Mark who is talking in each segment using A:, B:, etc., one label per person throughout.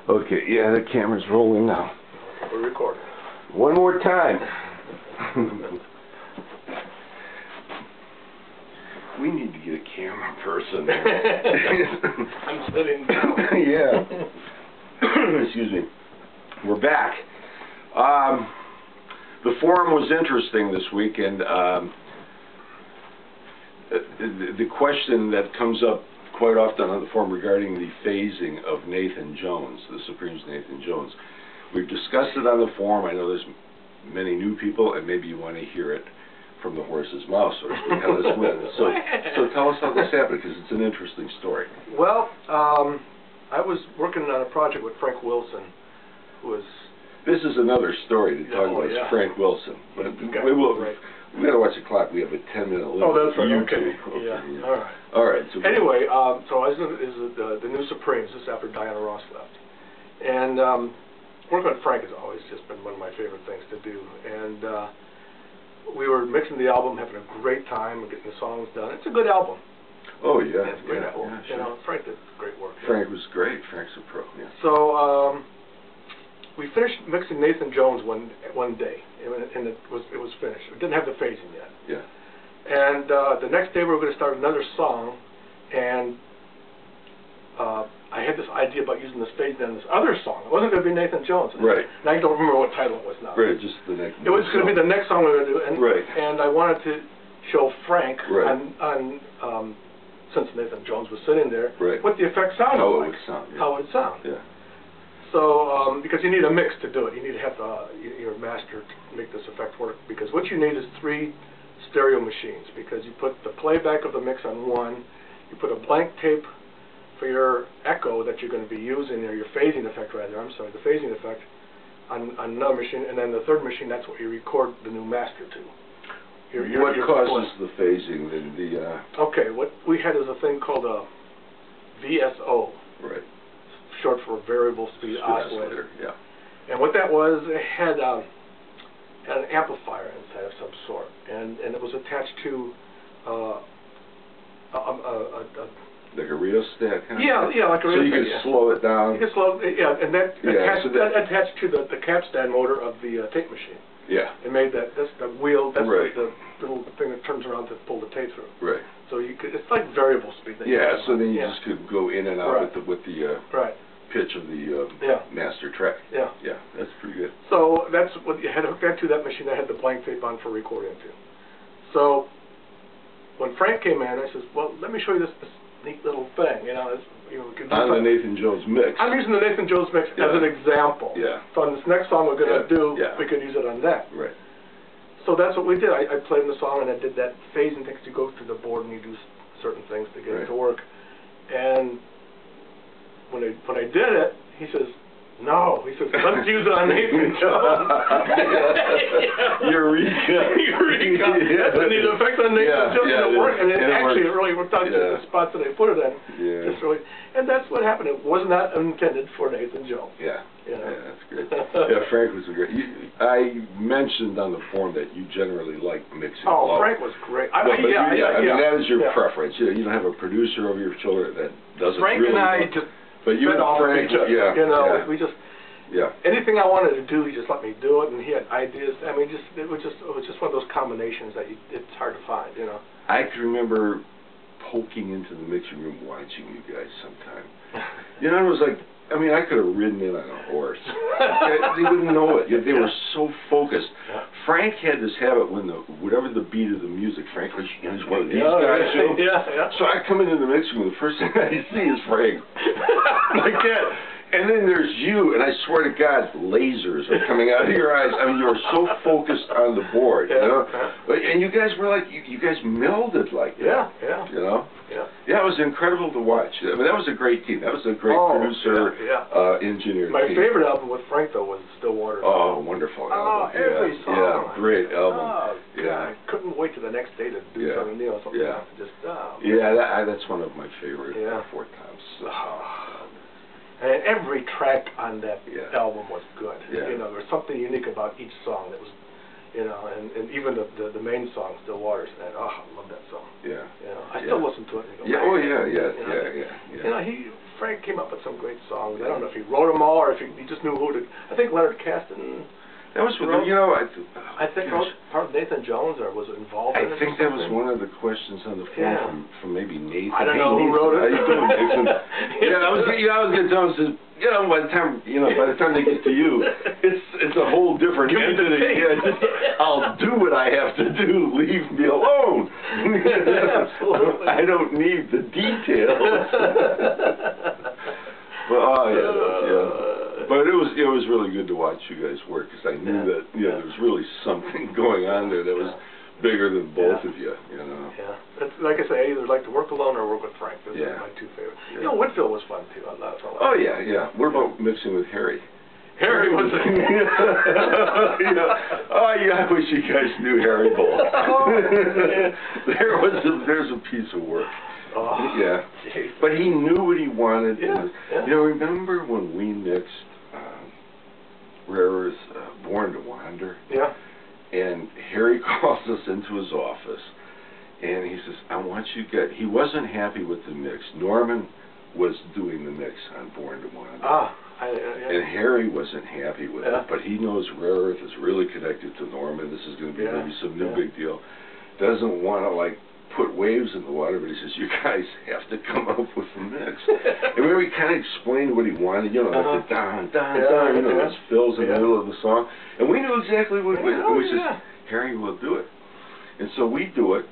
A: Okay, yeah, the camera's rolling now.
B: We're recording.
A: One more time. We need to get a camera person.
B: I'm sitting down.
A: Yeah. Excuse me. We're back. The forum was interesting this week, and the question that comes up quite often on the forum regarding the phasing of Nathan Jones, the Supremes' Nathan Jones. We've discussed it on the forum. I know there's many new people, and maybe you want to hear it from the horse's mouth, so to speak, how this went. So tell us how this happened, because it's an interesting story.
B: Well, I was working on a project with Frank Wilson, who was...
A: This is another story to talk about, Frank Wilson. But we got to watch the clock. We have a 10-minute limit.
B: Oh, that's right.
A: Okay.
B: Yeah. All right.
A: All right. So
B: anyway, so I was the new Supremes. This is after Diana Ross left, and working with Frank has always just been one of my favorite things to do. And we were mixing the album, having a great time, and getting the songs done. It's a good album.
A: Oh yeah.
B: It's a great album.
A: Yeah, sure.
B: You know, Frank did great work.
A: Frank was great. Frank's a pro. Yeah.
B: So we finished mixing Nathan Jones one day, and it was finished. It didn't have the phasing yet.
A: Yeah.
B: And the next day we were going to start another song, and I had this idea about using this phasing on this other song. It wasn't going to be Nathan Jones.
A: Right.
B: And I don't remember what title it was now.
A: Right, just the next.
B: It was going to be the next song we were going to do, and
A: right.
B: And I wanted to show Frank
A: on
B: since Nathan Jones was sitting there, what the effect sounded like.
A: How it would sound. Yeah.
B: How it would sound.
A: Yeah.
B: So, because you need a mix to do it. You need to have your master to make this effect work. Because what you need is 3 stereo machines. Because you put the playback of the mix on one, you put a blank tape for your echo that you're going to be using, or your phasing effect rather, I'm sorry, the phasing effect, on another machine, and then the third machine, that's what you record the new master to.
A: What causes the phasing?
B: Okay, what we had is a thing called a VSO.
A: Right.
B: Short for variable speed oscillator.
A: Yeah.
B: And what that was, it had an amplifier inside of some sort, and it was attached to
A: like a rheostat kind of?
B: Yeah, like a rheostat.
A: So you could slow it down.
B: You could slow it, and that attached to the capstan motor of the tape machine.
A: Yeah.
B: It made that's the wheel. That's the little thing that turns around to pull the tape through.
A: Right.
B: So you could. It's like variable speed.
A: Yeah. So then you just could go in and out with the pitch of the master track.
B: Yeah.
A: Yeah. That's pretty good.
B: So that's what you had hooked that to that machine. I had the blank tape on for recording too. So when Frank came in, I says, "Well, let me show you this neat little thing."
A: On the Nathan Jones mix.
B: I'm using the Nathan Jones mix as an example.
A: Yeah.
B: So on this next song we're going to do, we could use it on that.
A: Right.
B: So that's what we did. I played in the song, and I did that phasing things to go through the board, and you do certain things to get it to work. And when I did it, he says, "No," he says, "Let's use it on Nathan Jones."
A: Eureka!
B: Eureka! Yeah. And the effect on Nathan Jones, and it worked. And it really worked out. The spots that I put it in, just really. And that's what happened. It was not intended for Nathan Jones.
A: Yeah. Yeah, that's great. Yeah, Frank was great. I mentioned on the forum that you generally like mixing.
B: Oh, Frank was great. I mean,
A: that is your preference. You don't have a producer over your shoulder that doesn't
B: Frank
A: really.
B: Frank and I just.
A: But you and Frank,
B: we just. Yeah. Anything I wanted to do, he just let me do it, and he had ideas. I mean, it was just one of those combinations that it's hard to find,
A: I can remember poking into the mixing room watching you guys sometime. It was like, I mean, I could have ridden in on a horse. They wouldn't know it. They were so focused. Frank had this habit when whatever the beat of the music, Frank was one of these guys. So I come into the mixing room, the first thing I see is Frank. Like that. And then there's you, and I swear to God, lasers are coming out of your eyes. I mean, you are so focused on the board, And you guys were like, you guys melded like that. Yeah, it was incredible to watch. I mean, that was a great team. That was a great producer, engineer.
B: My favorite album with Frank, though, was Stillwater.
A: Oh, wonderful album.
B: Every song.
A: Yeah, great album.
B: Oh, God. I couldn't wait till the next day to do something new.
A: That's one of my favorite Four Tops.
B: And every track on that album was good. There was something unique about each song that was, and even the main song, Still Waters. And I love that song. I still listen to it. And go, Frank came up with some great songs. I don't know if he wrote them all or if he just knew who to. I think Leonard Kasten.
A: That was with
B: I think part of Nathan Jones was involved in it.
A: I think that was one of the questions on the phone from maybe Nathan.
B: I don't know who wrote it.
A: How you doing, Dixon? I was gonna tell him, by the time they get to you, it's a whole different entity. I'll do what I have to do. Leave me alone.
B: Absolutely.
A: I don't need the details. But it was really good to watch you guys work, because I knew that there was really something going on there that was bigger than both of you.
B: Yeah, it's, like I say, I either like to work alone or work with Frank. Those are my two favorites. Whitfield was fun too.
A: We're both mixing with Harry.
B: Harry was
A: I wish you guys knew Harry Bull. There's a piece of work.
B: Geez.
A: But he knew what he wanted. Remember when we mixed Rare Earth's Born to Wander?
B: Yeah.
A: And Harry calls us into his office, and he says, I want you guys. He wasn't happy with the mix. Norman was doing the mix on Born to Wander. And Harry wasn't happy with it, but he knows Rare Earth is really connected to Norman. This is going to be maybe some new big deal. Doesn't want to put waves in the water, but he says, you guys have to come up with a mix. And remember, he kind of explained what he wanted, like the don, those fills in the middle of the song. And we knew exactly what we said, Harry will do it. And so we do it,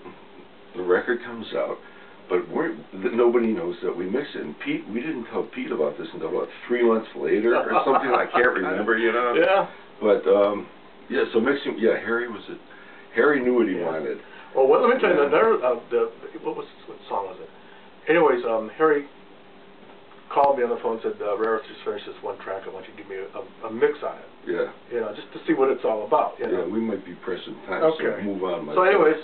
A: the record comes out, but nobody knows that we mix it. And Pete, we didn't tell Pete about this until about 3 months later or something. I can't remember, But, so mixing, Harry knew what he wanted.
B: Well, let me tell you, what song was it? Anyways, Harry called me on the phone and said, Rare Earth just finished this one track. I want you to give me a mix on it. Yeah. Just to see what it's all about.
A: Yeah, we might be pressing time, so move on.
B: So anyway,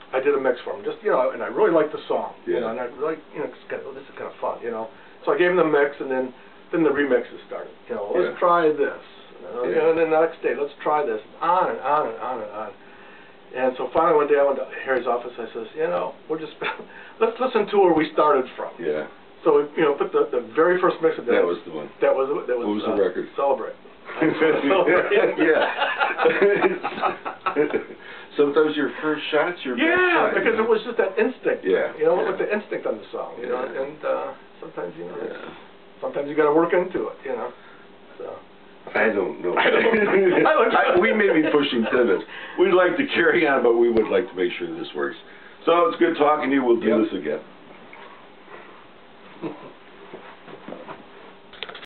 B: I did a mix for him. And I really liked the song. And I really, this is kind of fun, So I gave him the mix, and then the remixes started. Let's try this. And then the next day, let's try this. On and on and on and on. And so finally one day I went to Harry's office. I says, we're just let's listen to where we started from.
A: Yeah.
B: So we, put the very first mix of that.
A: That was the one.
B: That was
A: what was the record?
B: Celebrate.
A: Sometimes your first shot's your best shot.
B: Because it was just that instinct.
A: With
B: the instinct on the song. And sometimes sometimes you got to work into it. So.
A: I don't know. We may be pushing limits. We'd like to carry on, but we would like to make sure this works. So it's good talking to you. We'll do this again.